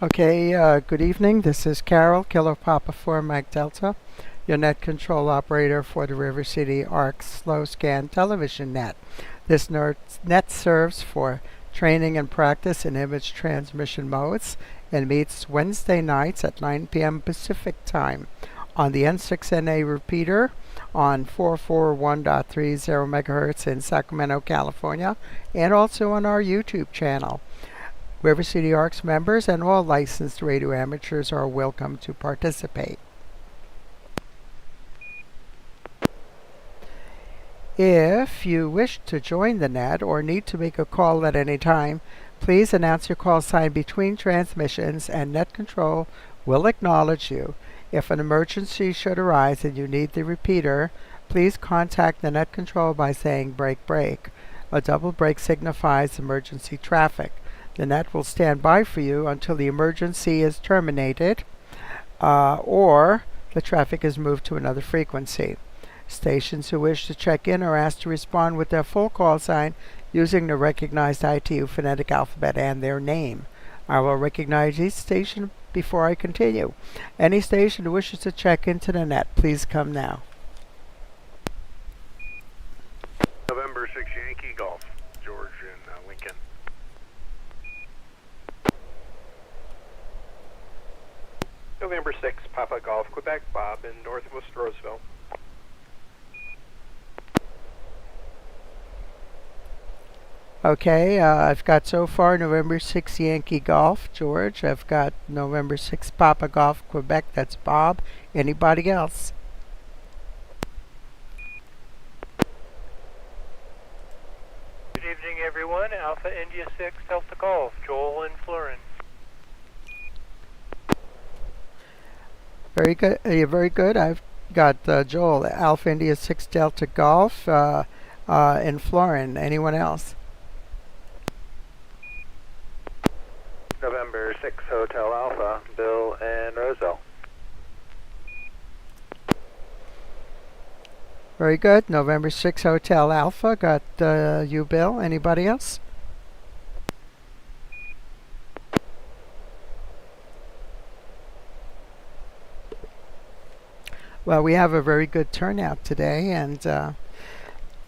Okay, good evening. This is Carol, Kilo Papa 4 Mike Delta, your net control operator for the River City ARC Slow Scan Television Net. This net serves for training and practice in image transmission modes and meets Wednesday nights at 9 p.m. Pacific Time on the N6NA repeater on 441.30 megahertz in Sacramento, California, and also on our YouTube channel. River City ARC's members and all licensed radio amateurs are welcome to participate. If you wish to join the net or need to make a call at any time, please announce your call sign between transmissions and net control will acknowledge you. If an emergency should arise and you need the repeater, please contact the net control by saying break break. A double break signifies emergency traffic. The net will stand by for you until the emergency is terminated or the traffic is moved to another frequency. Stations who wish to check in are asked to respond with their full call sign using the recognized ITU phonetic alphabet and their name. I will recognize each station before I continue. Any station who wishes to check into the net, please come now. November 6 Yankee Golf, George and Lincoln. November 6 Papa Golf, Quebec, Bob in Northwest Roseville. Okay, I've got so far November 6 Yankee Golf, George. I've got November 6 Papa Golf, Quebec. That's Bob. Anybody else? Good evening, everyone. Alpha India 6 Delta Golf, Joel and Florin. Very good. Very good. I've got Joel, Alpha India 6 Delta Golf, and Florin. Anyone else? November 6 Hotel Alpha, Bill and Roseville. Very good. November 6 Hotel Alpha. Got you, Bill. Anybody else? Well, we have a very good turnout today, and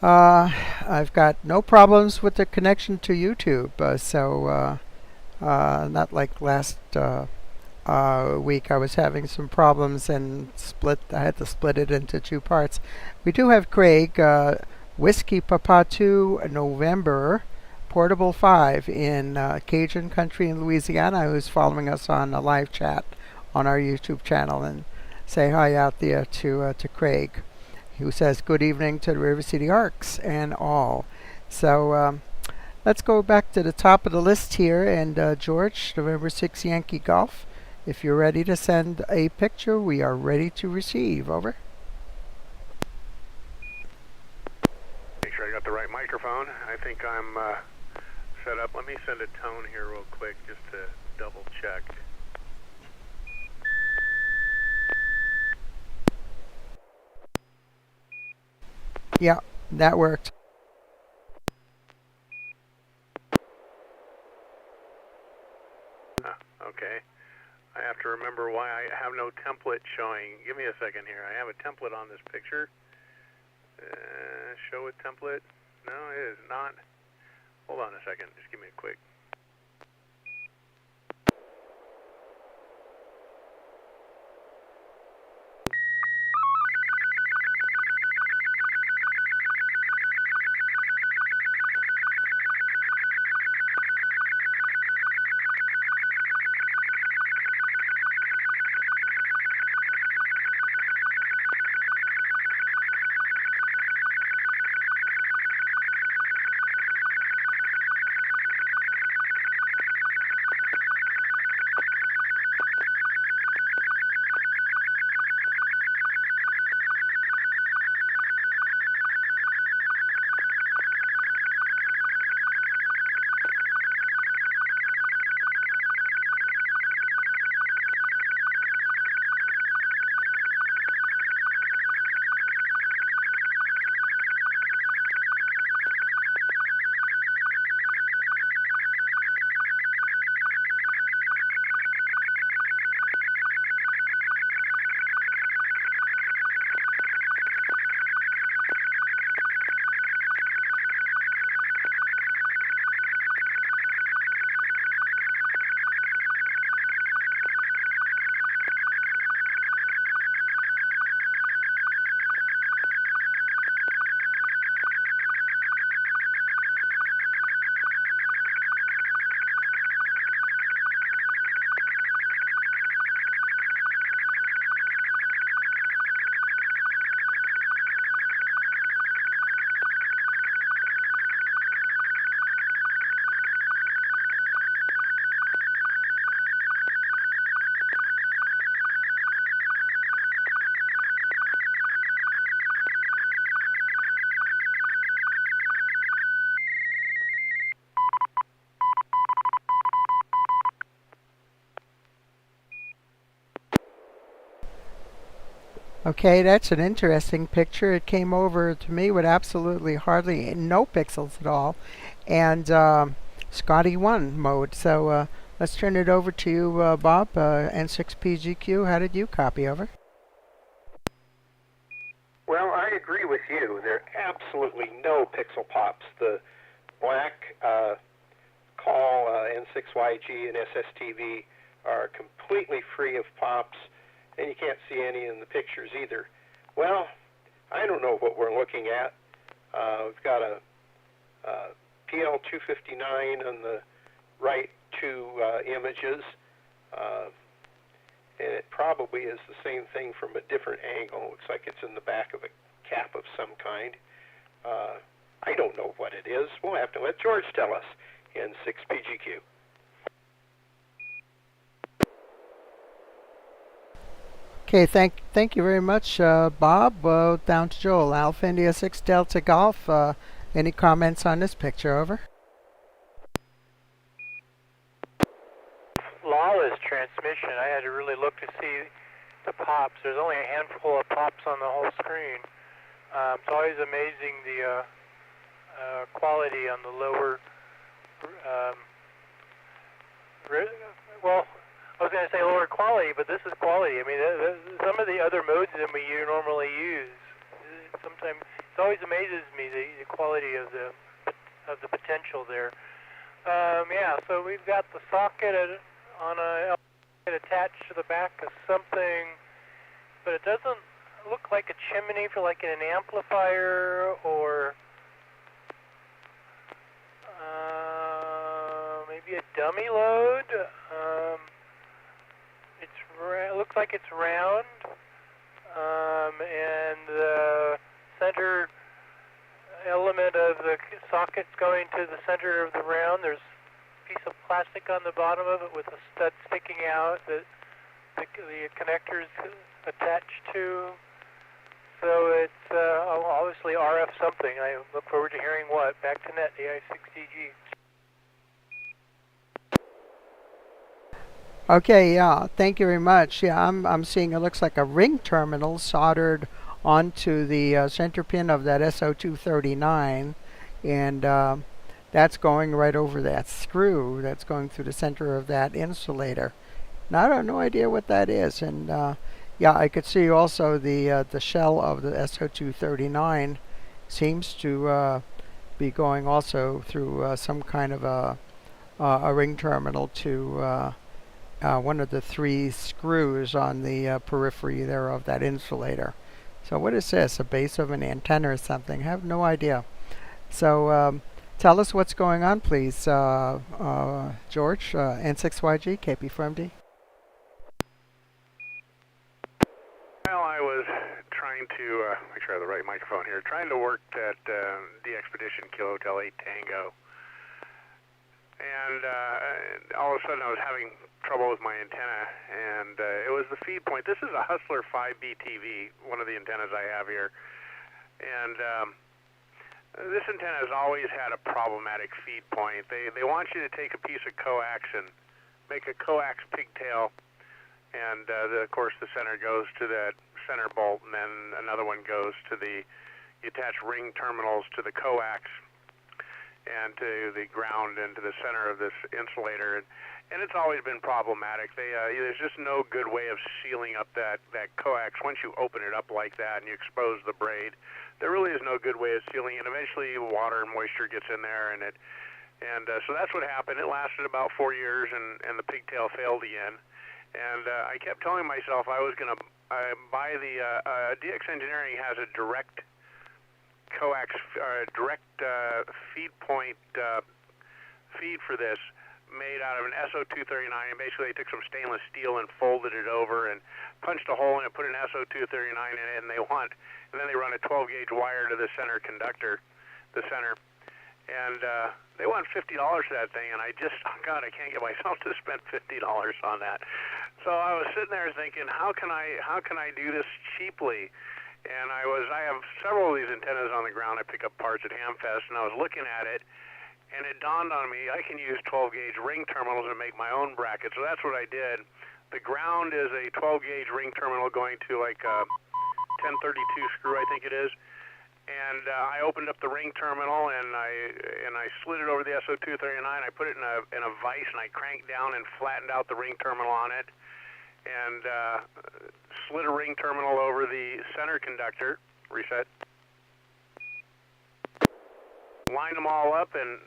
I've got no problems with the connection to YouTube, so not like last week. I was having some problems and I had to split it into two parts. We do have Craig, Whiskey Papa 2 November, Portable 5 in Cajun Country in Louisiana, who's following us on a live chat on our YouTube channel, and say hi out there to Craig, who says good evening to the River City ARCs and all. So let's go back to the top of the list here, and George, November 6 Yankee Golf. If you're ready to send a picture, we are ready to receive. Over. Make sure I got the right microphone. I think I'm set up. Let me send a tone here real quick just to double check. Yeah, that worked. Okay. I have to remember why I have no template showing. Give me a second here. I have a template on this picture. Show a template. No, it is not. Hold on a second. Just give me a quick. Okay, that's an interesting picture. It came over to me with absolutely hardly no pixels at all, and Scotty 1 mode. So let's turn it over to you, Bob. N6PGQ, how did you copy over? Well, I agree with you. There are absolutely no pixel pops. The black call N6YG and SSTV are completely free of pops, and you can't see any in the pictures either. Well, I don't know what we're looking at. We've got a PL259 on the right two images, and it probably is the same thing from a different angle. Looks like it's in the back of a cap of some kind. I don't know what it is. We'll have to let George tell us in 6PGQ. Okay, thank you very much, Bob. Down to Joel. Alpha India 6 Delta Golf. Any comments on this picture? Over. Lawless transmission. I had to really look to see the pops. There's only a handful of pops on the whole screen. It's always amazing the quality on the lower. Well, I was going to say lower quality, but this is quality. I mean, some of the other modes that we normally use, sometimes it always amazes me the quality of the potential there. Yeah, so we've got the socket on a attached to the back of something, but it doesn't look like a chimney for like an amplifier or maybe a dummy load. It looks like it's round, and the center element of the socket's going to the center of the round. There's a piece of plastic on the bottom of it with a stud sticking out that the connector's attached to. So it's obviously RF something. I look forward to hearing what. Back to net, AI6DG. Okay, yeah, thank you very much. Yeah, I'm seeing it looks like a ring terminal soldered onto the center pin of that SO239, and that's going right over that screw that's going through the center of that insulator. Now I have no idea what that is, and yeah, I could see also the shell of the SO239 seems to be going also through some kind of a ring terminal to one of the three screws on the periphery there of that insulator. So what is this? A base of an antenna or something? I have no idea. So tell us what's going on, please, George. N6YG, KP4MD. Well, I was trying to make sure I have the right microphone here. Trying to work at the Expedition Kilo Hotel 8 Tango, and all of a sudden I was having trouble with my antenna, and it was the feed point. This is a Hustler 5B TV, one of the antennas I have here, and this antenna has always had a problematic feed point. They want you to take a piece of coax and make a coax pigtail, and of course the center goes to that center bolt, and then another one goes to the attached ring terminals to the coax and to the ground and to the center of this insulator, and it's always been problematic. There's just no good way of sealing up that coax. Once you open it up like that and you expose the braid, there really is no good way of sealing it. Eventually water and moisture gets in there, and so that's what happened. It lasted about 4 years, and the pigtail failed again. And I kept telling myself I was going to buy the DX Engineering has a direct coax, direct feed point feed for this, made out of an SO239, and basically they took some stainless steel and folded it over and punched a hole in it, put an SO239 in it, and then they run a 12 gauge wire to the center conductor, the center, and they want $50 for that thing, and I just, oh God, I can't get myself to spend $50 on that. So I was sitting there thinking, how can I do this cheaply? And I have several of these antennas on the ground. I pick up parts at Hamfest, and I was looking at it, and it dawned on me I can use 12 gauge ring terminals and make my own bracket. So that's what I did. The ground is a 12 gauge ring terminal going to like a 1032 screw, I think it is. And I opened up the ring terminal and I slid it over the SO239. I put it in a vise and I cranked down and flattened out the ring terminal on it, and slid a ring terminal over the center conductor. Reset. Lined them all up and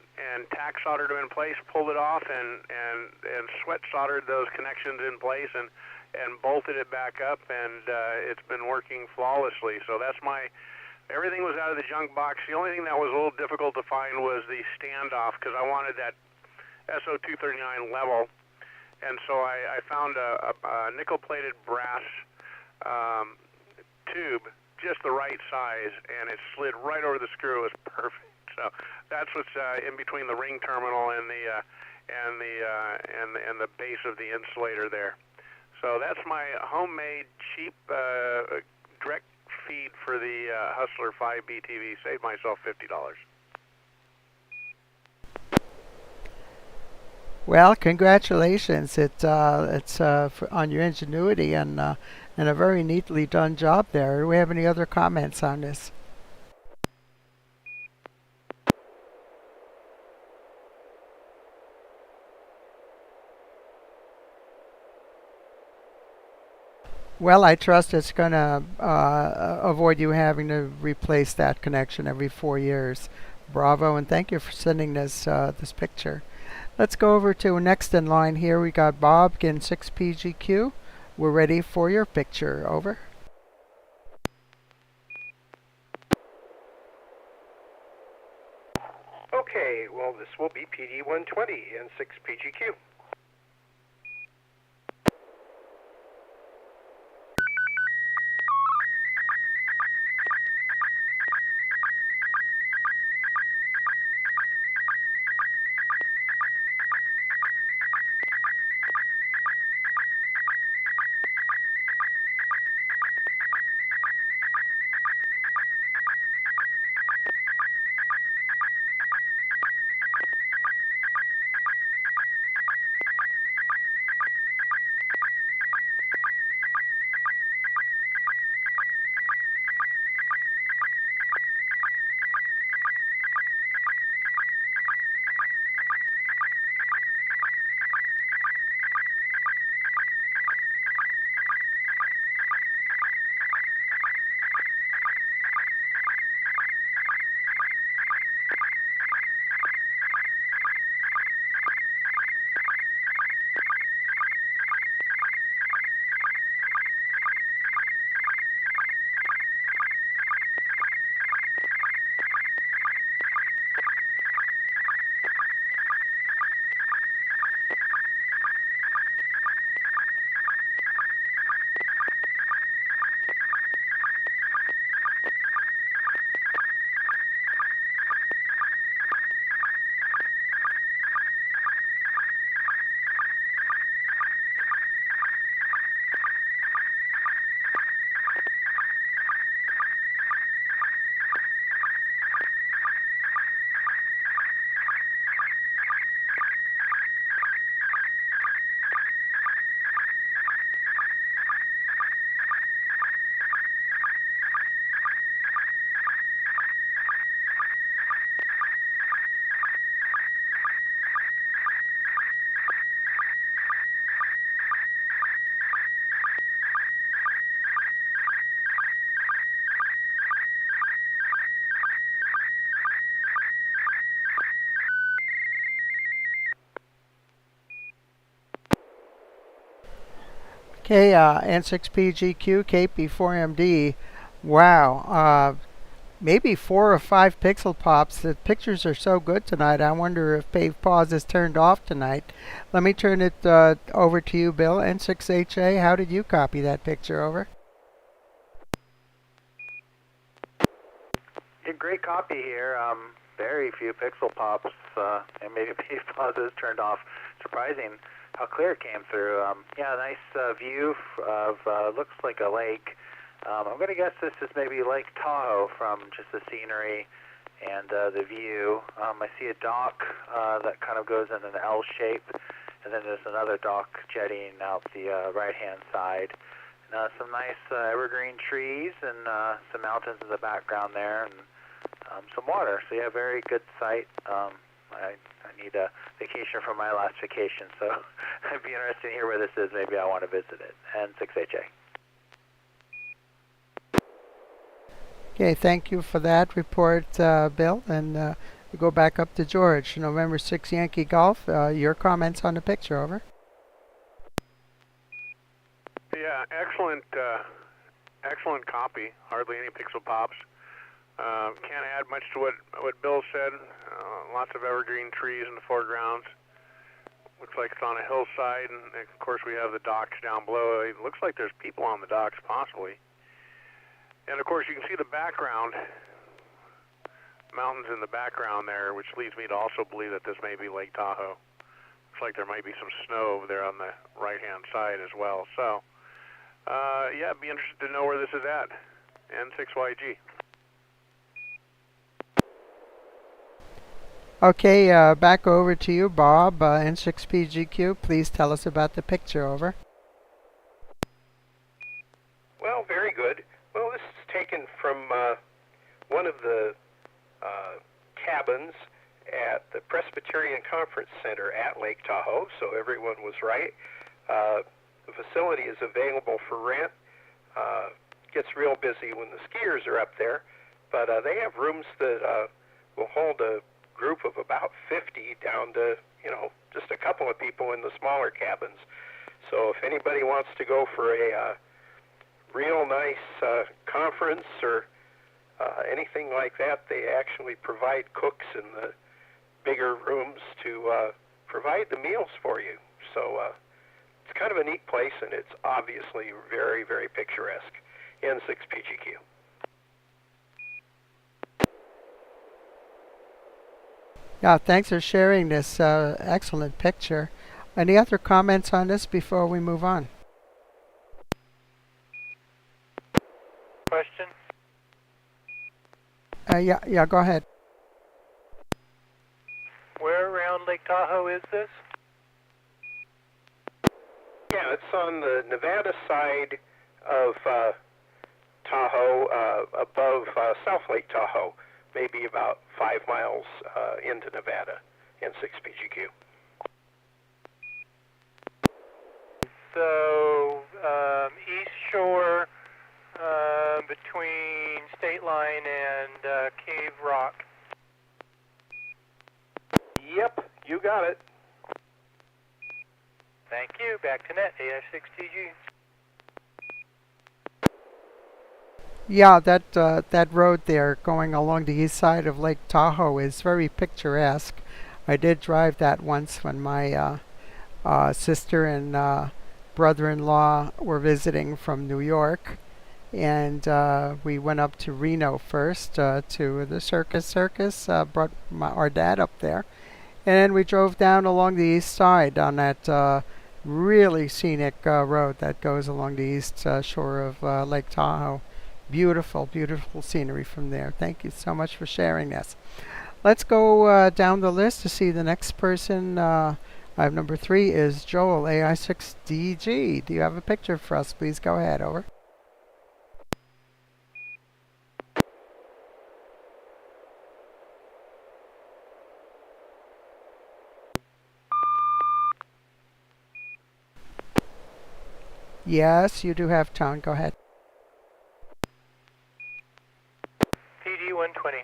tack soldered them in place. Pulled it off and sweat soldered those connections in place and bolted it back up, and it's been working flawlessly. So that's my. Everything was out of the junk box. The only thing that was a little difficult to find was the standoff, because I wanted that SO239 level. And so I found a nickel-plated brass tube, just the right size, and it slid right over the screw. It was perfect. So that's what's in between the ring terminal and the base of the insulator there. So that's my homemade, cheap, direct feed for the Hustler 5B TV. Saved myself $50. Well, congratulations! It's on your ingenuity and a very neatly done job there. Do we have any other comments on this? Well, I trust it's going to avoid you having to replace that connection every 4 years. Bravo, and thank you for sending this this picture. Let's go over to next in line here. We got Bob, N6PGQ. We're ready for your picture. Over. Okay, well, this will be PD120 N6PGQ. Okay, N6PGQ, KP4MD. Wow, maybe 4 or 5 pixel pops. The pictures are so good tonight. I wonder if Pave Pause is turned off tonight. Let me turn it over to you, Bill. N6HA, how did you copy that picture? Over. Great copy here. Very few pixel pops, and maybe Pave Pause is turned off. Surprising how clear it came through. Yeah, nice view of looks like a lake. I'm going to guess this is maybe Lake Tahoe from just the scenery and the view. I see a dock that kind of goes in an L shape, and then there's another dock jetting out the right-hand side. some nice evergreen trees and some mountains in the background there, and some water. So yeah, very good site. I need a vacation from my last vacation, so I'd be interested to hear where this is. Maybe I want to visit it. N6HA. Okay, thank you for that report, Bill. And we go back up to George. November 6 Yankee Golf. Your comments on the picture, over. Yeah, excellent copy. Hardly any pixel pops. Can't add much to what Bill said. Lots of evergreen trees in the foreground. Looks like it's on a hillside, and of course we have the docks down below. It looks like there's people on the docks, possibly. And of course you can see the background, mountains in the background there, which leads me to also believe that this may be Lake Tahoe. Looks like there might be some snow over there on the right-hand side as well. So, yeah, I'd be interested to know where this is at. N6YG. Okay, back over to you, Bob. N6PGQ, please tell us about the picture, over. Well, very good. Well, this is taken from one of the cabins at the Presbyterian Conference Center at Lake Tahoe, so everyone was right. The facility is available for rent. Gets real busy when the skiers are up there, but they have rooms that will hold a group of about 50 down to, just a couple of people in the smaller cabins. So if anybody wants to go for a real nice conference or anything like that, they actually provide cooks in the bigger rooms to provide the meals for you. So it's kind of a neat place, and it's obviously very, very picturesque. N6PGQ. Yeah, thanks for sharing this excellent picture. Any other comments on this before we move on? Question? Yeah, go ahead. Where around Lake Tahoe is this? Yeah, it's on the Nevada side of Tahoe, above South Lake Tahoe, maybe about 5 miles into Nevada, N6PGQ. So, East Shore, between State Line and Cave Rock. Yep, you got it. Thank you. Back to net, AS6TG. Yeah, that road there going along the east side of Lake Tahoe is very picturesque. I did drive that once when my sister and brother-in-law were visiting from New York, and we went up to Reno first to the circus. Brought our dad up there, and then we drove down along the east side on that really scenic road that goes along the east shore of Lake Tahoe. Beautiful, beautiful scenery from there. Thank you so much for sharing this. Let's go down the list to see the next person. I have number 3 is Joel, AI6DG. Do you have a picture for us? Please go ahead, over. Yes, you do have tone. Go ahead. PD 120.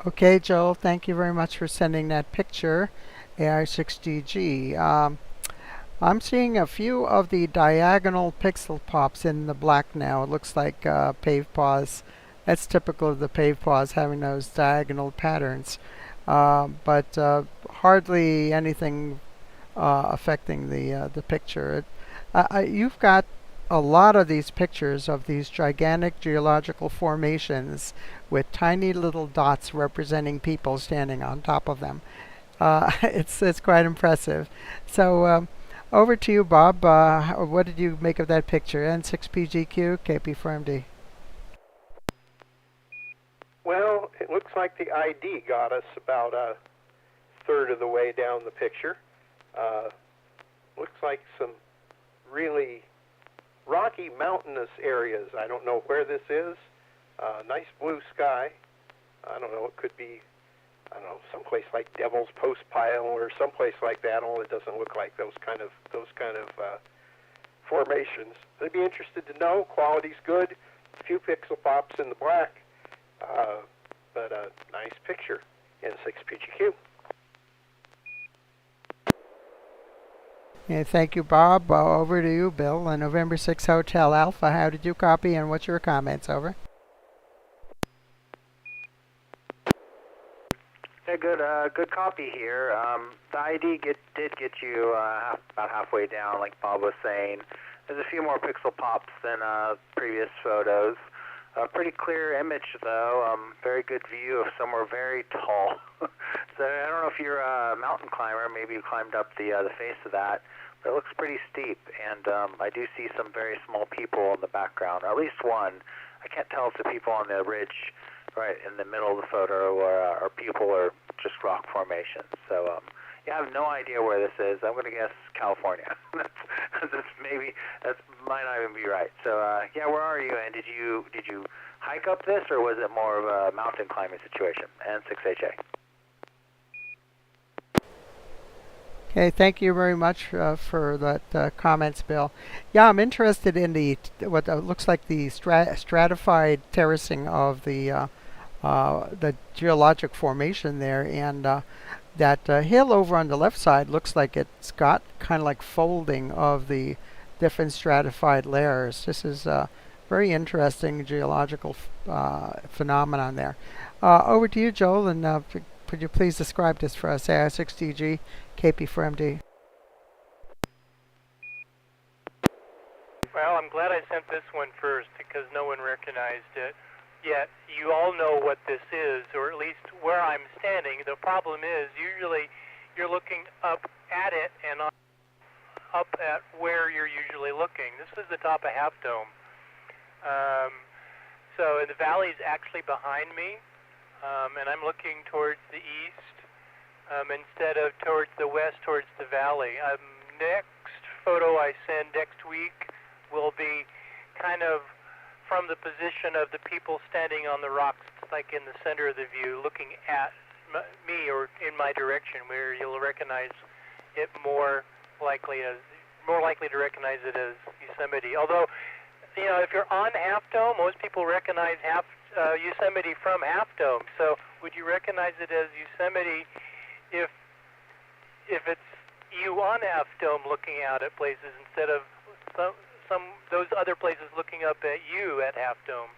Okay, Joel, thank you very much for sending that picture, AI6DG. I'm seeing a few of the diagonal pixel pops in the black now. It looks like pave paws. That's typical of the pave paws, having those diagonal patterns. But hardly anything affecting the picture. You've got a lot of these pictures of these gigantic geological formations with tiny little dots representing people standing on top of them. It's quite impressive. So over to you, Bob. What did you make of that picture? N6PGQ, KP4MD. Well, it looks like the ID got us about a third of the way down the picture. Looks like some really rocky, mountainous areas. I don't know where this is. Nice blue sky. I don't know. It could be, I don't know, someplace like Devil's Postpile or someplace like that. Only it doesn't look like those kind of formations. I'd be interested to know. Quality's good. A few pixel pops in the black, but a nice picture. N6PGQ. Yeah, thank you, Bob. Over to you, Bill. November 6 Hotel Alpha, how did you copy and what's your comments? Over. Yeah, good copy here. The ID did get you about halfway down, like Bob was saying. There's a few more pixel pops than previous photos. Pretty clear image, though. Very good view of somewhere very tall. So I don't know if you're a mountain climber. Maybe you climbed up the face of that. But it looks pretty steep, and I do see some very small people in the background, or at least one. I can't tell if the people on the ridge right in the middle of the photo are people or just rock formations. So yeah, I have no idea where this is. I'm going to guess California. That might not even be right. So yeah, where are you? And did you hike up this, or was it more of a mountain climbing situation? N6HA. Okay, thank you very much for that comments, Bill. Yeah, I'm interested in the what looks like the stratified terracing of the geologic formation there, and that hill over on the left side looks like it's got kind of like folding of the different stratified layers. This is a very interesting geological phenomenon there. Over to you, Joel, and could you please describe this for us, AI6DG, KP4MD? Well, I'm glad I sent this one first because no one recognized it. Yet you all know what this is, or at least where I'm standing. The problem is usually you're looking up at it and up at where you're usually looking. This is the top of Half Dome. So the valley is actually behind me, and I'm looking towards the east instead of towards the west, towards the valley. Next photo I send next week will be kind of from the position of the people standing on the rocks, like in the center of the view, looking at me or in my direction, where you'll recognize it more likely to recognize it as Yosemite. Although, you know, if you're on Half Dome, most people recognize Yosemite from Half Dome. So, would you recognize it as Yosemite if it's you on Half Dome looking out at places instead of those other places looking up at you at Half Dome?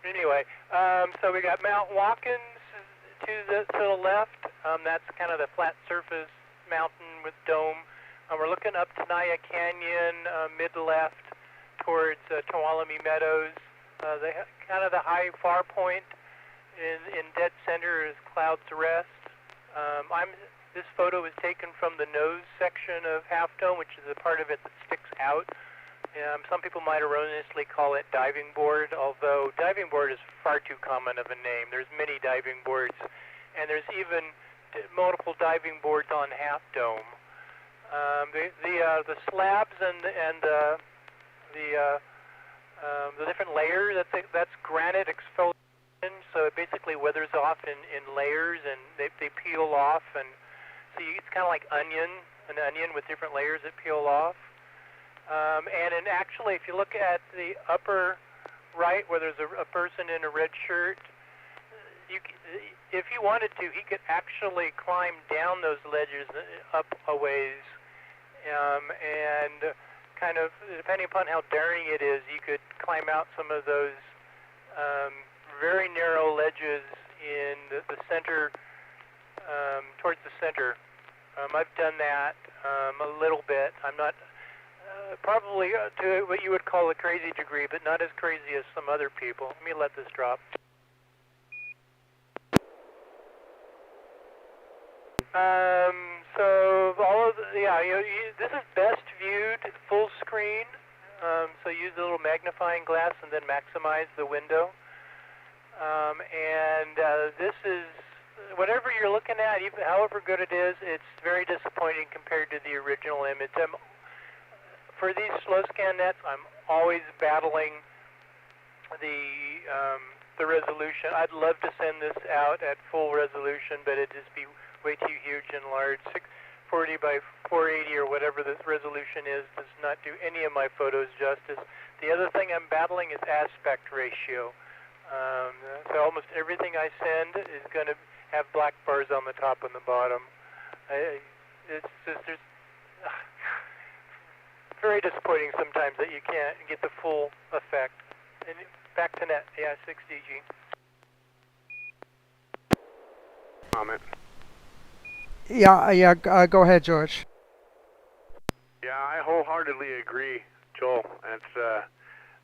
Anyway, so we got Mount Watkins to the left. That's kind of the flat surface mountain with dome. We're looking up Tenaya Canyon, mid-left towards Tuolumne Meadows. Kind of the high far point in dead center is Clouds Rest. This photo is taken from the nose section of Half Dome, which is the part of it that sticks out. Some people might erroneously call it diving board, although diving board is far too common of a name. There's many diving boards, and there's even multiple diving boards on Half Dome. The slabs and the different layers, that's granite exfoliation, so it basically weathers off in layers, and they peel off, and so it's kind of like an onion with different layers that peel off. And actually, if you look at the upper right, where there's a person in a red shirt, if he wanted to, he could actually climb down those ledges up a ways, and kind of, depending upon how daring it is, you could climb out some of those very narrow ledges in the center, towards the center. I've done that a little bit. I'm not probably to what you would call a crazy degree, but not as crazy as some other people. Let me let this drop. So all of this is best viewed full screen. So use a little magnifying glass and then maximize the window. This is whatever you're looking at, even however good it is, it's very disappointing compared to the original image. For these slow scan nets, I'm always battling the resolution. I'd love to send this out at full resolution, but it'd just be way too huge and large. 640 by 480 or whatever the resolution is does not do any of my photos justice. The other thing I'm battling is aspect ratio. So almost everything I send is going to have black bars on the top and the bottom. It's just very disappointing sometimes that you can't get the full effect. And back to net, yeah, 6DG. Comment. Yeah, go ahead, George. Yeah, I wholeheartedly agree, Joel. It's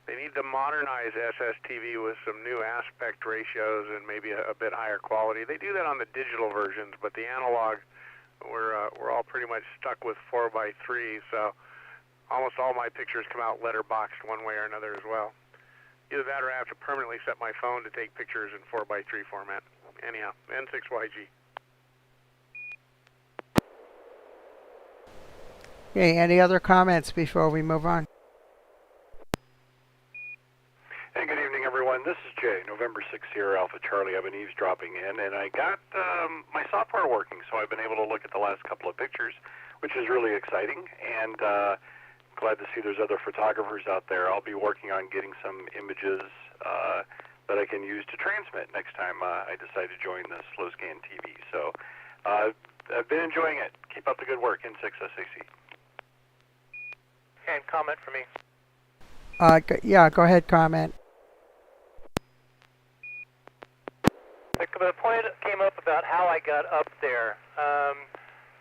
they need to modernize SSTV with some new aspect ratios and maybe a bit higher quality. They do that on the digital versions, but the analog, we're all pretty much stuck with 4:3. So almost all my pictures come out letterboxed one way or another as well. Either that or I have to permanently set my phone to take pictures in 4:3 format. Anyhow, N6YG. Okay, any other comments before we move on? Hey, good evening, everyone. This is Jay, November 6 Sierra Alpha Charlie. I've been eavesdropping in, and I got my software working, so I've been able to look at the last couple of pictures, which is really exciting, and glad to see there's other photographers out there. I'll be working on getting some images that I can use to transmit next time I decide to join the slow scan TV. So I've been enjoying it. Keep up the good work, N6SAC. And comment for me. Yeah, go ahead, comment. The point came up about how I got up there.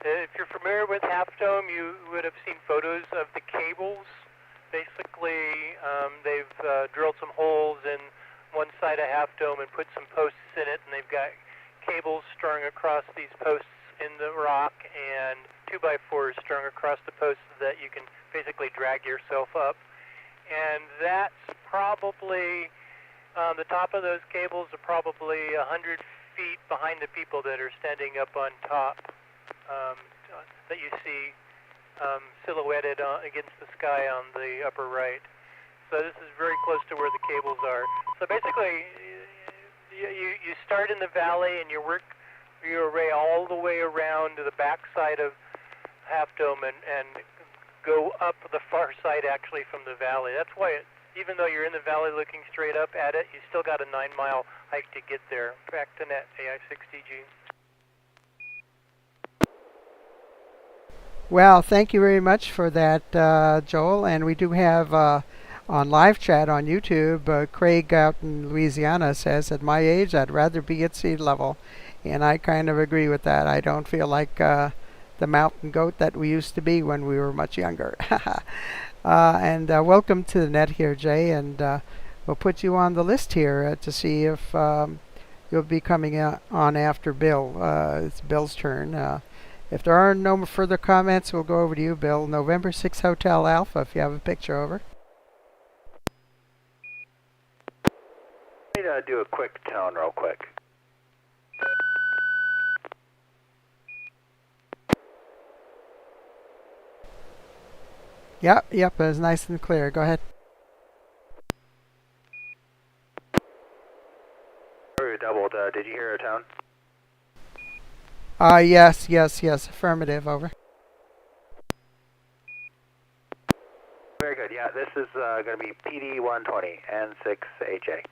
If you're familiar with Half Dome, you would have seen photos of the cables. Basically, they've drilled some holes in one side of Half Dome and put some posts in it, and they've got cables strung across these posts in the rock and 2x4s strung across the posts so that you can basically drag yourself up. And that's probably, the top of those cables are probably 100 feet behind the people that are standing up on top, that you see silhouetted against the sky on the upper right. So this is very close to where the cables are. So basically, you start in the valley and you work your way all the way around to the back side of Half Dome and go up the far side actually from the valley. That's why even though you're in the valley looking straight up at it, you still got a 9-mile hike to get there. Back to net, AI6DG. Well, thank you very much for that, Joel. And we do have on live chat on YouTube, Craig out in Louisiana says, at my age, I'd rather be at sea level. And I kind of agree with that. I don't feel like the mountain goat that we used to be when we were much younger. And welcome to the net here, Jay. And we'll put you on the list here to see if you'll be coming on after Bill. It's Bill's turn. If there are no further comments, we'll go over to you, Bill. November 6 Hotel Alpha, if you have a picture, over. I need to do a quick tone real quick. Yep, it was nice and clear. Go ahead. Doubled. Did you hear a tone? Yes. Affirmative, over. Very good. Yeah, this is going to be PD 120 N6HA.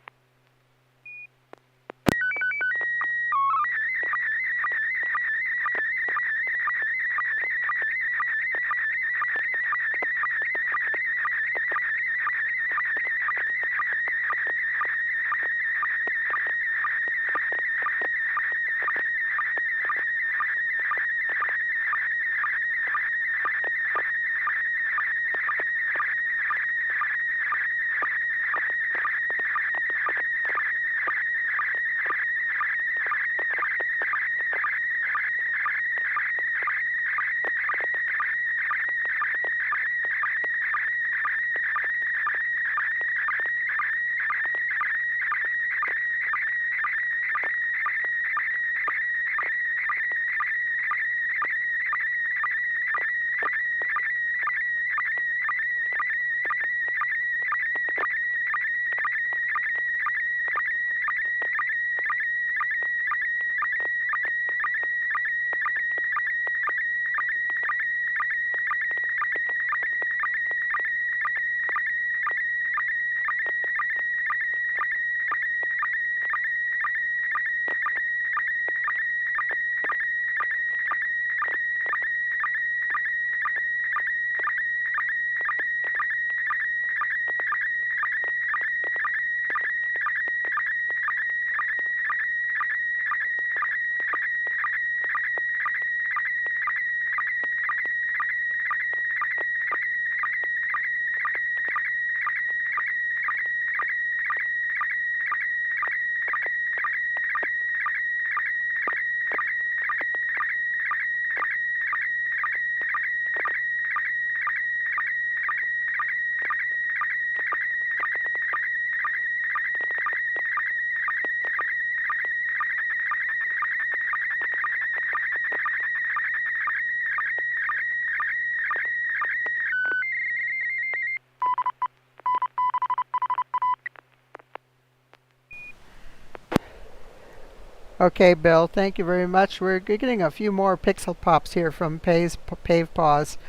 Okay, Bill, thank you very much. We're getting a few more pixel pops here from Pave Paws.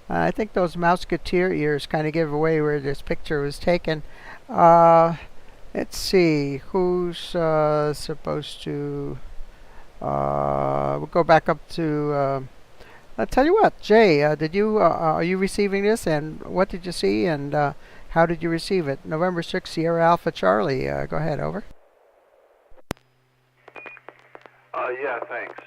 I think those Mouseketeer ears kind of give away where this picture was taken. Uh, let's see, who's supposed to... we'll go back up to... I'll tell you what, Jay, are you receiving this, and what did you see, and how did you receive it? November 6th, Sierra Alpha Charlie. Go ahead, over. Yeah, thanks.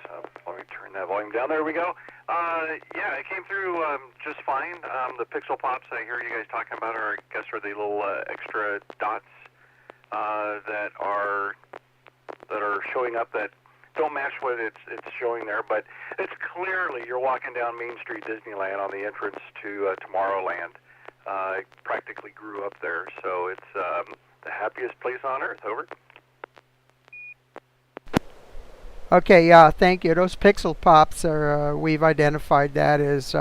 Let me turn that volume down. There we go. Yeah, it came through just fine. The pixel pops I hear you guys talking about are, I guess, are the little extra dots that are showing up that don't match what it's showing there. But it's clearly you're walking down Main Street Disneyland on the entrance to Tomorrowland. I practically grew up there, so it's the happiest place on earth. Over. Okay, yeah, thank you. Those pixel pops are, we've identified that as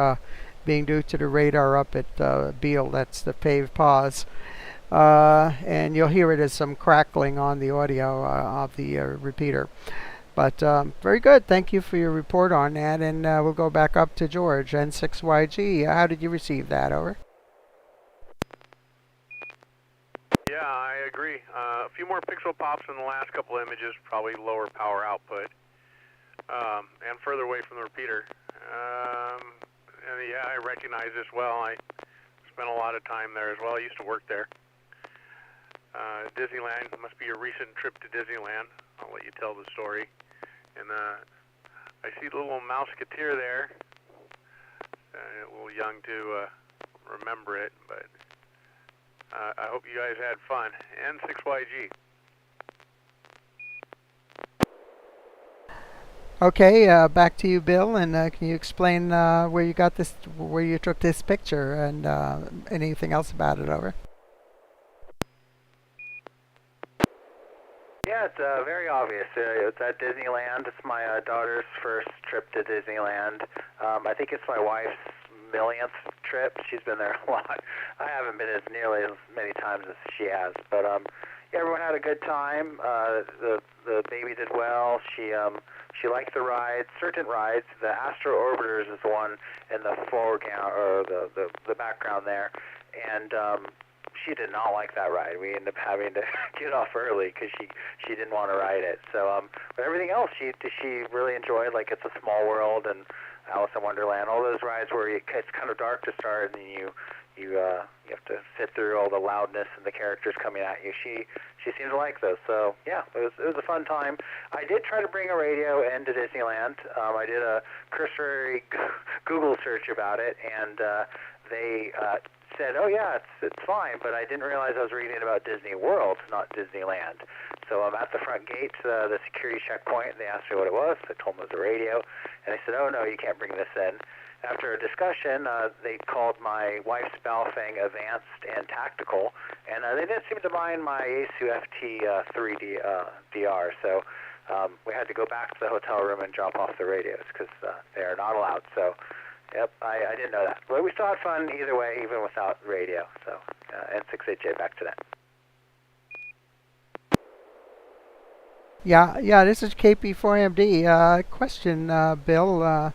being due to the radar up at Beale. That's the Pave Paws. And you'll hear it as some crackling on the audio of the repeater. But very good. Thank you for your report on that. And we'll go back up to George, N6YG. How did you receive that? Over. Yeah, I agree. A few more pixel pops in the last couple images, probably lower power output, and further away from the repeater. And yeah, I recognize this well. I spent a lot of time there as well. I used to work there. Disneyland must be a recent trip to Disneyland. I'll let you tell the story. And I see the little Mouseketeer there. A little young to remember it, but I hope you guys had fun. N6YG. Okay, back to you, Bill. And can you explain where you got this, where you took this picture, and anything else about it? Over. Yeah, it's very obvious. It's at Disneyland. It's my daughter's first trip to Disneyland. I think it's my wife's millionth trip. She's been there a lot. I haven't been as nearly as many times as she has, but yeah, everyone had a good time. The baby did well. She liked the rides, certain rides. The Astro Orbiters is the one in the foreground or the background there, and she did not like that ride. We ended up having to get off early because she didn't want to ride it. So, but everything else she really enjoyed. Like It's a Small World and Alice in Wonderland. All those rides where it's kind of dark to start and you have to sit through all the loudness and the characters coming at you. She seemed to like those. So yeah, it was a fun time. I did try to bring a radio into Disneyland. I did a cursory Google search about it, and they said, "Oh yeah, it's fine," but I didn't realize I was reading about Disney World, not Disneyland. So I'm at the front gate, the security checkpoint, and they asked me what it was. I told them it was a radio, and they said, "Oh no, you can't bring this in." After a discussion, they called my wife's Baofeng Advanced and Tactical, and they didn't seem to mind my Yaesu FT 3D DR. So we had to go back to the hotel room and drop off the radios because they are not allowed. So. Yep, I didn't know that. But we still had fun either way, even without radio. So, N6AJ, back to that. Yeah, this is KP4MD. Question, Bill.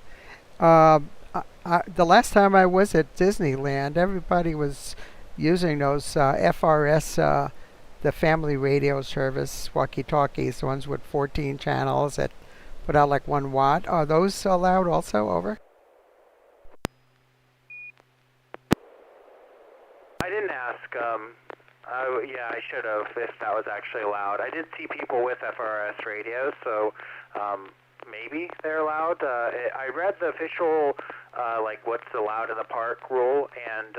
The last time I was at Disneyland, everybody was using those FRS, the family radio service, walkie-talkies, the ones with 14 channels that put out like 1 watt. Are those allowed also? Over? I didn't ask. Yeah, I should have if that was actually allowed. I did see people with FRS radios, so maybe they're allowed. I read the official, like what's allowed in the park rule, and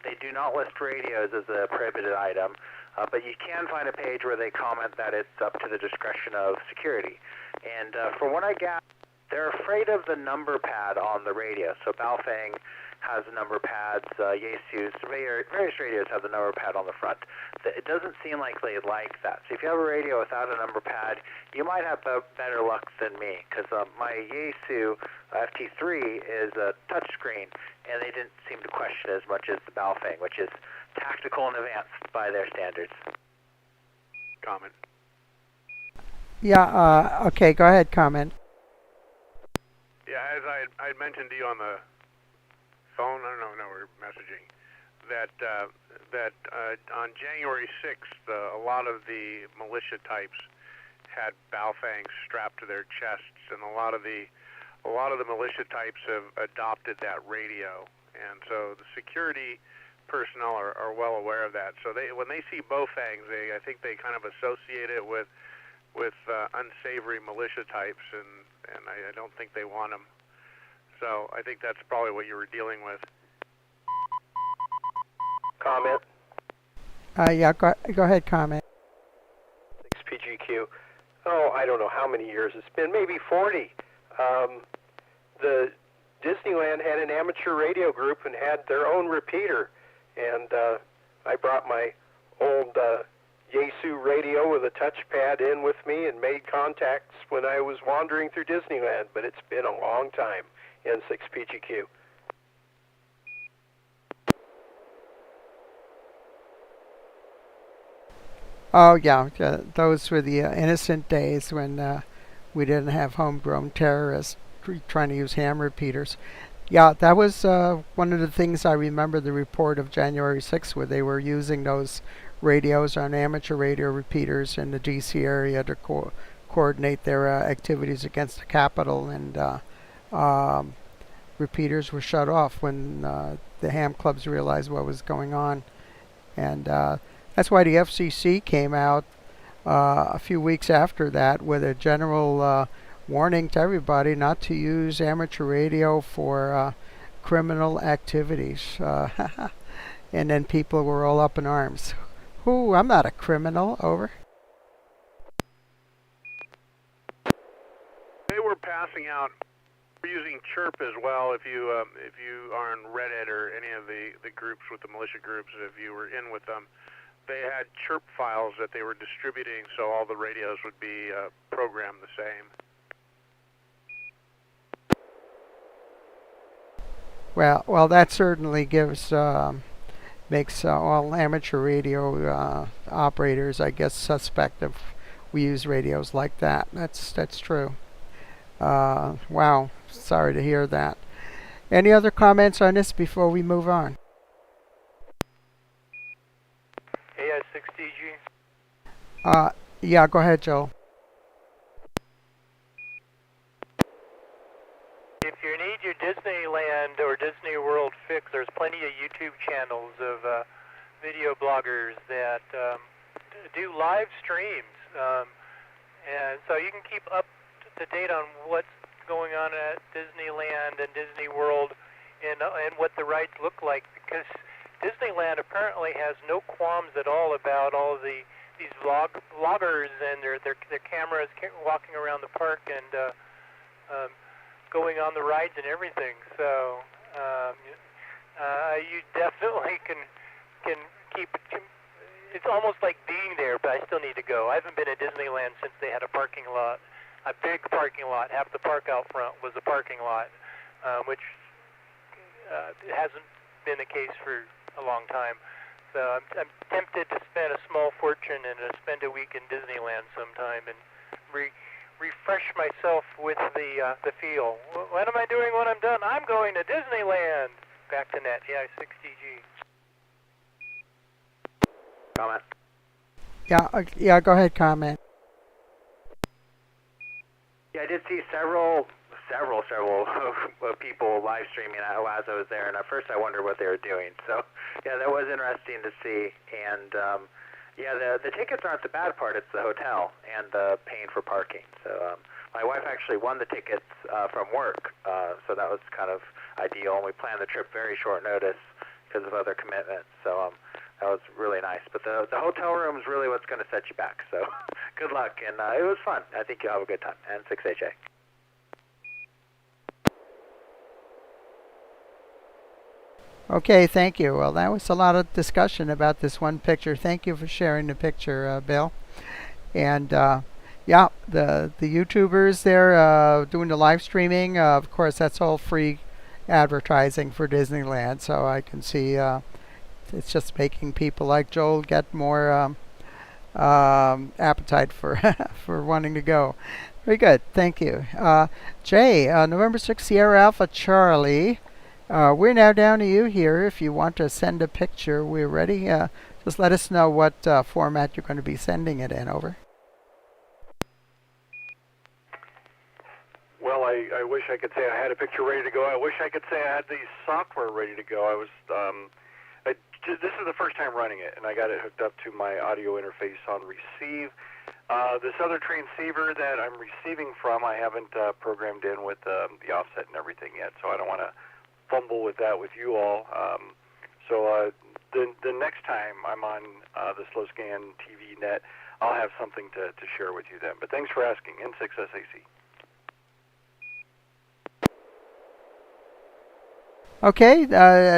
they do not list radios as a prohibited item, but you can find a page where they comment that it's up to the discretion of security. And from what I gather, they're afraid of the number pad on the radio. So Baofeng has number pads, Yaesu's, various radios have the number pad on the front. It doesn't seem like they like that. So if you have a radio without a number pad, you might have better luck than me, because my Yaesu FT3 is a touchscreen, and they didn't seem to question as much as the Baofeng, which is tactical and advanced by their standards. Comment. Yeah, okay, go ahead, comment. Yeah, as I had mentioned to you on the phone, I don't know, no, we're messaging, that on January 6th, a lot of the militia types had bow fangs strapped to their chests, and a lot of the militia types have adopted that radio, and so the security personnel are well aware of that. So when they see bow fangs, I think they kind of associate it with unsavory militia types, and I don't think they want them. So I think that's probably what you were dealing with. Comment? Yeah, go ahead, comment. 6PGQ. Oh, I don't know how many years it's been, maybe 40. The Disneyland had an amateur radio group and had their own repeater, and I brought my old Yaesu radio with a touchpad in with me and made contacts when I was wandering through Disneyland, but it's been a long time. N6PGQ. Oh, yeah, those were the innocent days when we didn't have homegrown terrorists trying to use ham repeaters. Yeah, that was one of the things I remember the report of January 6th, where they were using those radios on amateur radio repeaters in the D.C. area to coordinate their activities against the Capitol, and repeaters were shut off when the ham clubs realized what was going on. And that's why the FCC came out a few weeks after that with a general warning to everybody not to use amateur radio for criminal activities. And then people were all up in arms. Who? I'm not a criminal. Over. They were passing out. We're using Chirp as well. If you are on Reddit or any of the groups with the militia groups, if you were in with them, they had Chirp files that they were distributing, so all the radios would be programmed the same. Well, that certainly makes all amateur radio operators, I guess, suspect if we use radios like that. That's true. Wow, sorry to hear that. Any other comments on this before we move on? AI6DG. Yeah, go ahead, Joel. If you need your Disneyland or Disney World fix, there's plenty of YouTube channels of video bloggers that do live streams, and so you can keep up to date on what's going on at Disneyland and Disney World, and what the rides look like, because Disneyland apparently has no qualms at all about all of these vloggers and their cameras walking around the park and going on the rides and everything. So you definitely can keep it. It's almost like being there, but I still need to go. I haven't been at Disneyland since they had a parking lot, a big parking lot. Half the park out front was a parking lot, which hasn't been the case for a long time. So I'm tempted to spend a small fortune and spend a week in Disneyland sometime and refresh myself with the feel. What am I doing when I'm done? I'm going to Disneyland. Back to net. Yeah, 6DG. Comment. Yeah, go ahead, comment. Yeah, I did see several people live streaming as I was there, and at first I wondered what they were doing. So, yeah, that was interesting to see. And yeah, the tickets aren't the bad part; it's the hotel and the paying for parking. So, my wife actually won the tickets from work, so that was kind of ideal. And we planned the trip very short notice because of other commitments. So, that was really nice. But the hotel room is really what's going to set you back. So, good luck, and it was fun. I think you'll have a good time. N6HA. Okay, thank you. Well, that was a lot of discussion about this one picture. Thank you for sharing the picture, Bill. And yeah, the YouTubers there doing the live streaming, of course, that's all free advertising for Disneyland. So I can see it's just making people like Joel get more appetite for for wanting to go. Very good. Thank you. Jay, November 6 Sierra Alpha Charlie. We're now down to you here. If you want to send a picture, we're ready. Just let us know what format you're going to be sending it in. Over. Well, I wish I could say I had a picture ready to go. I wish I could say I had the software ready to go. This is the first time running it, and I got it hooked up to my audio interface on receive. This other transceiver that I'm receiving from, I haven't programmed in with the offset and everything yet, so I don't want to fumble with that with you all. The next time I'm on the Slow Scan TV Net, I'll have something to share with you then. But thanks for asking. N6SAC. Okay,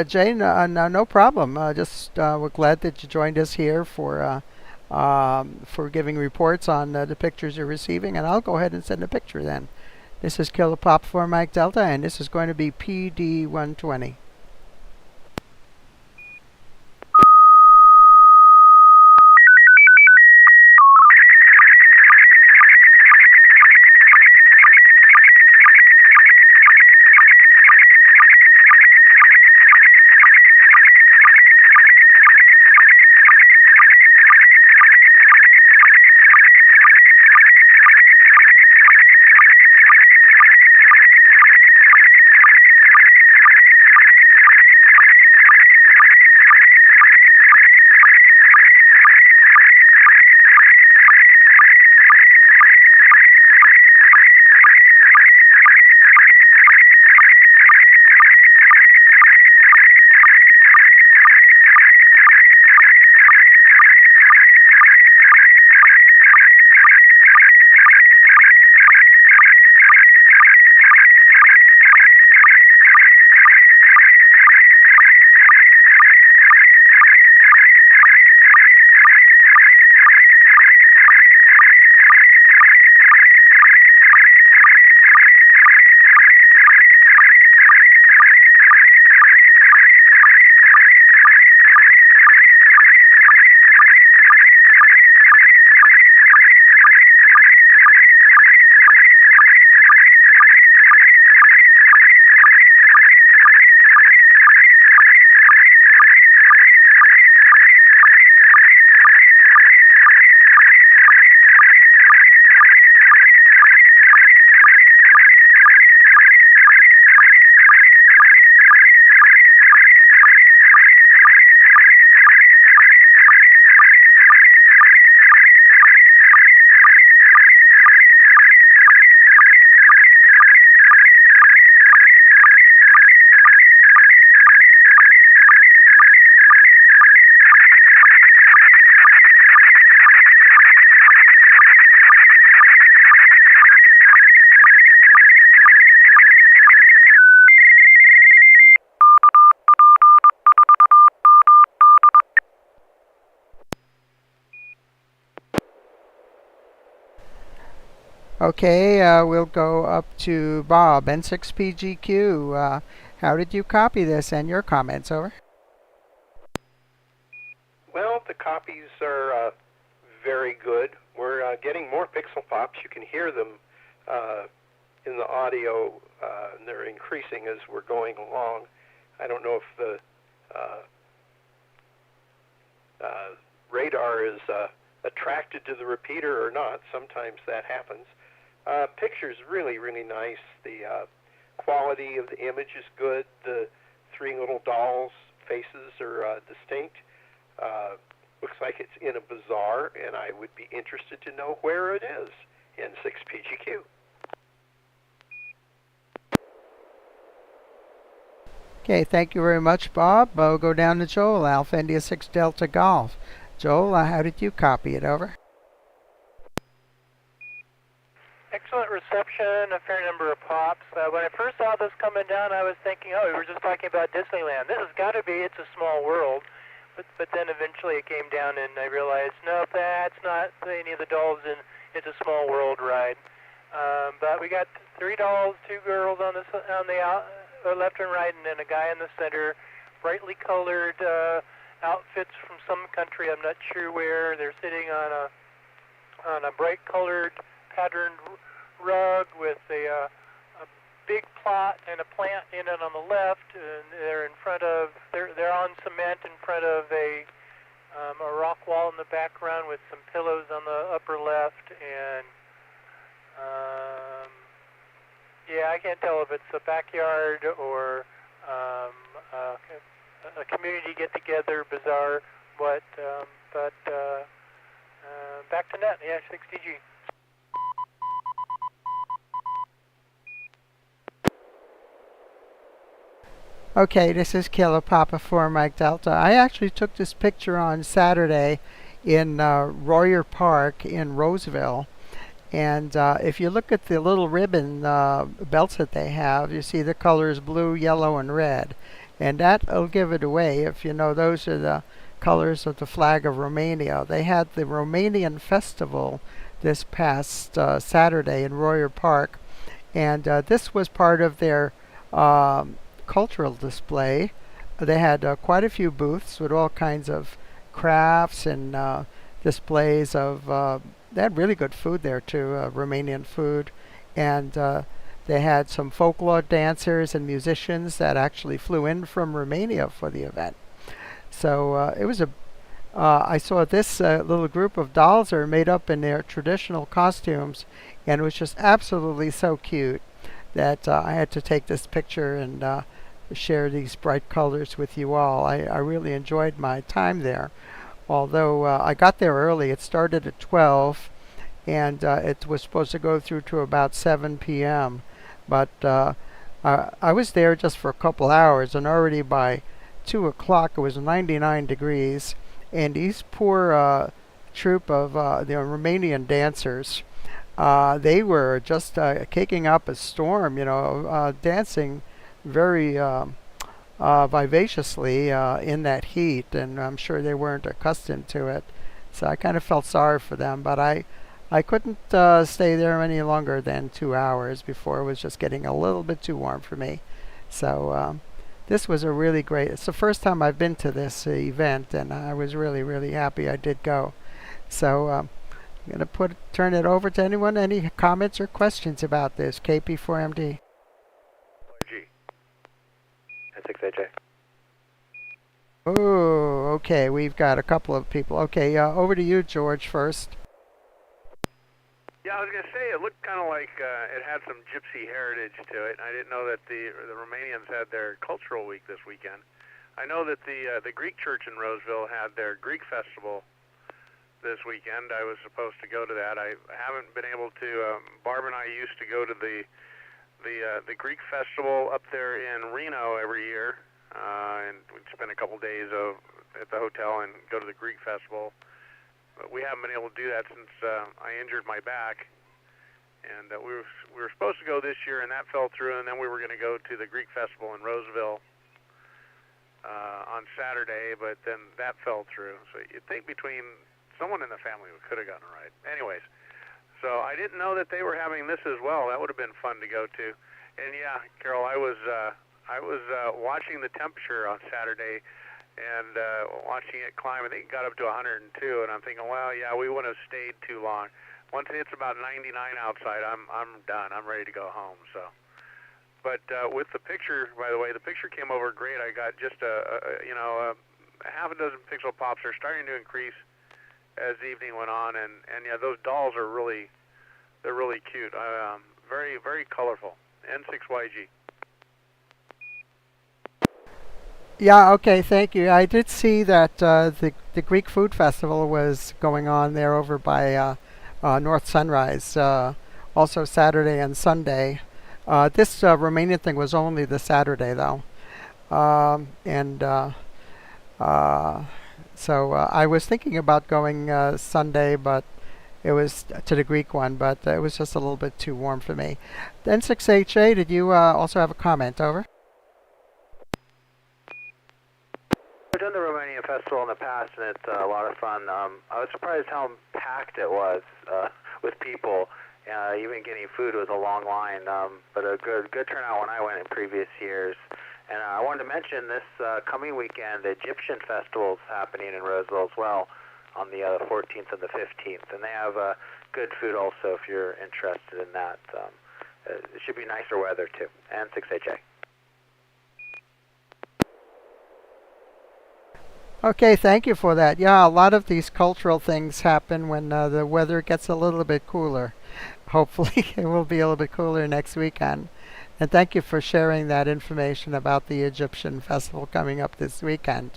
Jane, no problem. We're glad that you joined us here for giving reports on the pictures you're receiving, and I'll go ahead and send a picture then. This is Kilo Pop for Mike Delta, and this is going to be PD120. Okay, we'll go up to Bob, N6PGQ. How did you copy this and your comments? Over. Well, the copies are very good. We're getting more pixel pops. You can hear them in the audio, and they're increasing as we're going along. I don't know if the radar is attracted to the repeater or not. Sometimes that happens. Picture's really, really nice. The quality of the image is good. The three little dolls' faces are distinct. Looks like it's in a bazaar, and I would be interested to know where it is in 6PGQ. Okay, thank you very much, Bob. We'll go down to Joel, Alpha India 6 Delta Golf. Joel, how did you copy it? Over. Excellent reception, a fair number of pops. When I first saw this coming down, I was thinking, oh, we were just talking about Disneyland. This has got to be It's a Small World. But then eventually it came down and I realized, no, that's not any of the dolls in It's a Small World ride. But we got 3 dolls, 2 girls on the left and right, and then a guy in the center, brightly colored outfits from some country. I'm not sure where. They're sitting on a bright-colored patterned rug with a big plot and a plant in it on the left, and they're on cement in front of a rock wall in the background with some pillows on the upper left, and yeah, I can't tell if it's a backyard or a community get-together, bazaar, but back to net, yeah, 6DG. Okay, this is Kilo Papa for Mike Delta. I actually took this picture on Saturday in Royer Park in Roseville. And if you look at the little ribbon belts that they have, you see the colors blue, yellow, and red. And that'll give it away if you know those are the colors of the flag of Romania. They had the Romanian festival this past Saturday in Royer Park. And this was part of their cultural display. They had quite a few booths with all kinds of crafts and displays of they had really good food there too, Romanian food, and they had some folklore dancers and musicians that actually flew in from Romania for the event. So it was I saw this little group of dolls are made up in their traditional costumes, and it was just absolutely so cute that I had to take this picture and share these bright colors with you all. I really enjoyed my time there. Although I got there early, it started at 12, and it was supposed to go through to about 7 p.m. But I was there just for a couple hours, and already by 2 o'clock it was 99 degrees, and these poor troupe of the Romanian dancers, they were just kicking up a storm, dancing very vivaciously in that heat, and I'm sure they weren't accustomed to it. So I kind of felt sorry for them, but I couldn't stay there any longer than 2 hours before it was just getting a little bit too warm for me. So this was a really great, it's the first time I've been to this event, and I was really, really happy I did go. So I'm going to turn it over to anyone. Any comments or questions about this, KP4MD? N6AJ. Oh, okay. We've got a couple of people. Okay, over to you, George, first. Yeah, I was going to say it looked kind of like it had some gypsy heritage to it. I didn't know that the Romanians had their cultural week this weekend. I know that the Greek church in Roseville had their Greek festival this weekend. I was supposed to go to that. I haven't been able to. Barb and I used to go to the Greek festival up there in Reno every year, and we'd spend a couple days at the hotel and go to the Greek festival. But we haven't been able to do that since I injured my back, and we were supposed to go this year, and that fell through. And then we were going to go to the Greek festival in Roseville on Saturday, but then that fell through. So you'd think between someone in the family we could have gotten it right. Anyways. So I didn't know that they were having this as well. That would have been fun to go to. And yeah, Carol, I was watching the temperature on Saturday and watching it climb. I think it got up to 102, and I'm thinking, well, yeah, we wouldn't have stayed too long. Once it's about 99 outside, I'm done. I'm ready to go home. So, but with the picture, by the way, the picture came over great. I got just a half a dozen pixel pops. Are starting to increase as the evening went on, and yeah, those dolls are really cute. Very, very colorful. N6YG. Yeah, okay, thank you. I did see that the Greek Food Festival was going on there over by North Sunrise, also Saturday and Sunday. This Romanian thing was only the Saturday, though. So I was thinking about going Sunday, but it was to the Greek one, but it was just a little bit too warm for me. N6HA, did you also have a comment? Over. I've done the Romanian festival in the past, and it's a lot of fun. I was surprised how packed it was with people. Even getting food was a long line, but a good turnout when I went in previous years. And I wanted to mention this coming weekend, the Egyptian Festival is happening in Roseville as well on the 14th and the 15th. And they have good food also if you're interested in that. It should be nicer weather too. N6HA. Okay, thank you for that. Yeah, a lot of these cultural things happen when the weather gets a little bit cooler. Hopefully, it will be a little bit cooler next weekend. And thank you for sharing that information about the Egyptian festival coming up this weekend.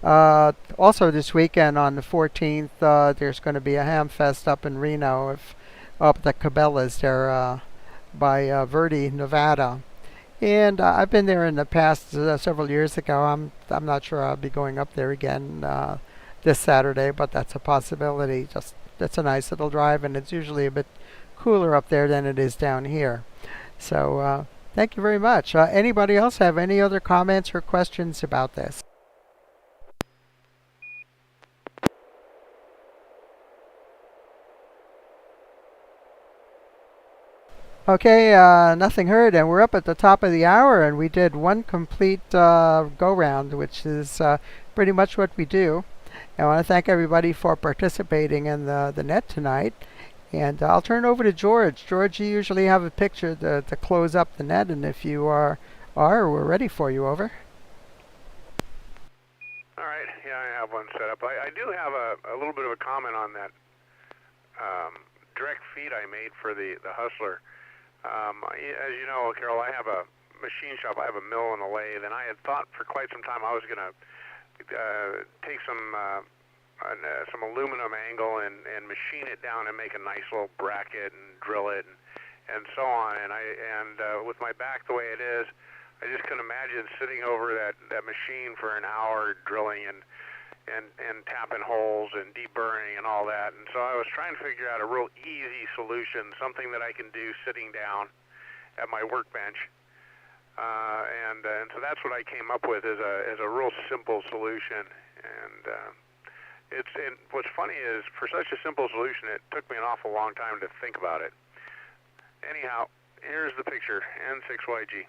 Also, this weekend on the 14th, there's going to be a ham fest up in Reno, up the Cabela's there by Verde, Nevada. And I've been there in the past several years ago. I'm not sure I'll be going up there again this Saturday, but that's a possibility. Just it's a nice little drive, and it's usually a bit cooler up there than it is down here. So thank you very much. Anybody else have any other comments or questions about this? Okay, nothing heard, and we're up at the top of the hour, and we did one complete go-round, which is pretty much what we do. I want to thank everybody for participating in the net tonight, and I'll turn it over to George. George, you usually have a picture to close up the net, and if you are, we're ready for you. Over. All right, yeah, I have one set up. I do have a little bit of a comment on that direct feed I made for the Hustler. As you know, Carol, I have a machine shop. I have a mill and a lathe, and I had thought for quite some time I was going to take some aluminum angle and machine it down and make a nice little bracket and drill it and so on. And with my back the way it is, I just couldn't imagine sitting over that machine for an hour drilling and tapping holes and deburring and all that. And so I was trying to figure out a real easy solution, something that I can do sitting down at my workbench. And so that's what I came up with as a real simple solution. And what's funny is for such a simple solution, it took me an awful long time to think about it. Anyhow, here's the picture, N6YG.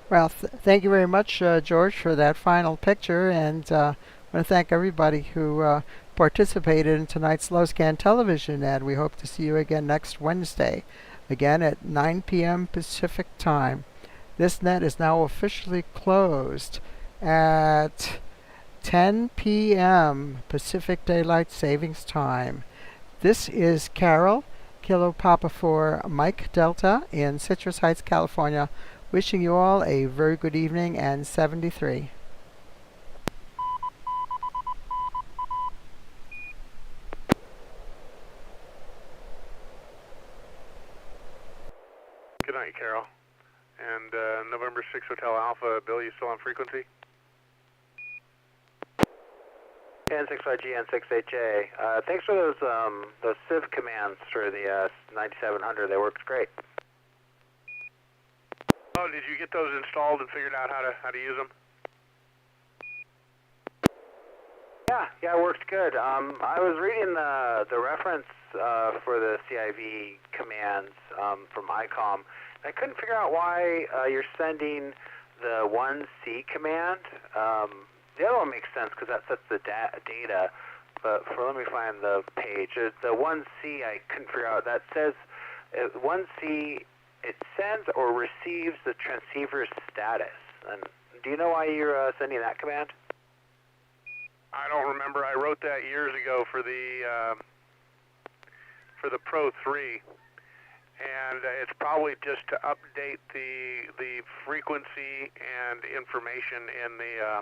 Well, thank you very much, George, for that final picture, and I want to thank everybody who participated in tonight's Low Scan television ad. We hope to see you again next Wednesday, again at 9 p.m. Pacific time. This net is now officially closed at 10 p.m. Pacific Daylight Savings Time. This is Carol, Kilo Papa for Mike Delta in Citrus Heights, California. Wishing you all a very good evening and 73. Good night, Carol. And November 6 Hotel Alpha, Bill, you still on frequency? N6YG, N6HA. Thanks for those civ commands for the 9700. They worked great. Oh, did you get those installed and figured out how to use them? Yeah, it worked good. I was reading the reference for the CIV commands from ICOM. I couldn't figure out why you're sending the 1C command. The other one makes sense because that sets the data. But let me find the page. The 1C I couldn't figure out. That says 1C, it sends or receives the transceiver's status. And do you know why you're sending that command? I don't remember. I wrote that years ago for the Pro 3, and it's probably just to update the frequency and information in the